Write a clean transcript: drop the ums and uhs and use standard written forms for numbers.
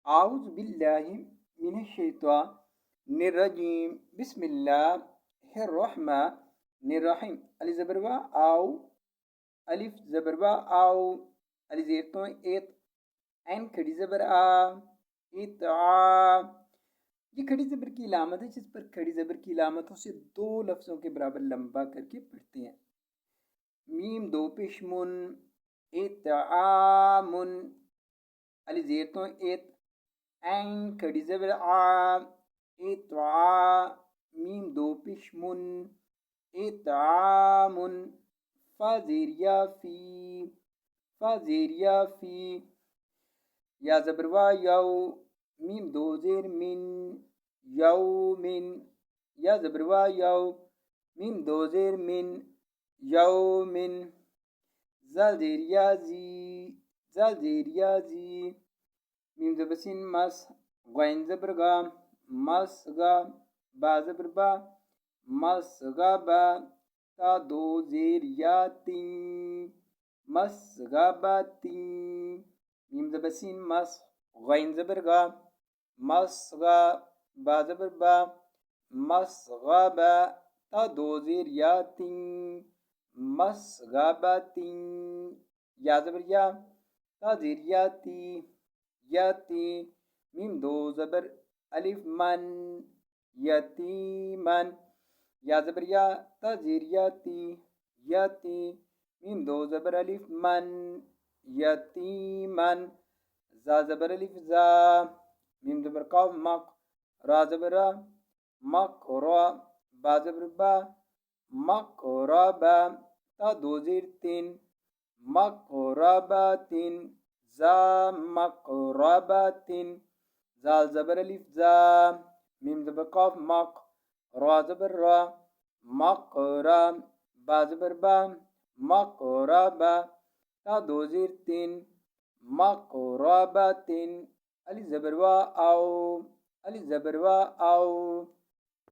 اعوذ باللہ من الشیطان الرجیم بسم اللہ الرحمن الرحیم الف زبر وا آو الف زبر وا آو الف زیر تو ایت عین کھڑی زبر آ یہ کھڑی زبر کی علامت ہے جس پر کھڑی زبر کی علامتوں سے دو لفظوں کے برابر لمبا کر کے پڑھتے ہیں. میم دو پیش من اتعامن الف زیر تو ایت عین کھڑی زبر آ اتعا میم دو پیش من اتعامن فا زیریا فی یا زبر وا یو میم دو زیر من یومن یا زبر وا یو میم دو زیر من یومن زال زیریا زی میم زبر سین مس غین زبر گا مس گا با زبر با مس گا با تا دو زیر یا تین مس گا با تین میم زبر سین مس غین زبر گا مس گا با زبر با مس گا با تا دو زیر یا تین مس گا با تین یا زبر یا تا زیر یا تی یتی میم دو زبر الف من یتیمن یا زبر یا تا زیر یتی یتی میم دو زبر الف من یتیمن زا زبر الف زا میم زبر قاف مق را زبر را مق را با زبر با مق را با تا دو زیر تین مقربتن زا مقربتن زال زبر الف زا میم زبر قاف مق را زبر را مقرا با زبر با مقربا تا دو زیر تین مقربتن الف زبر وا او الف زبر وا او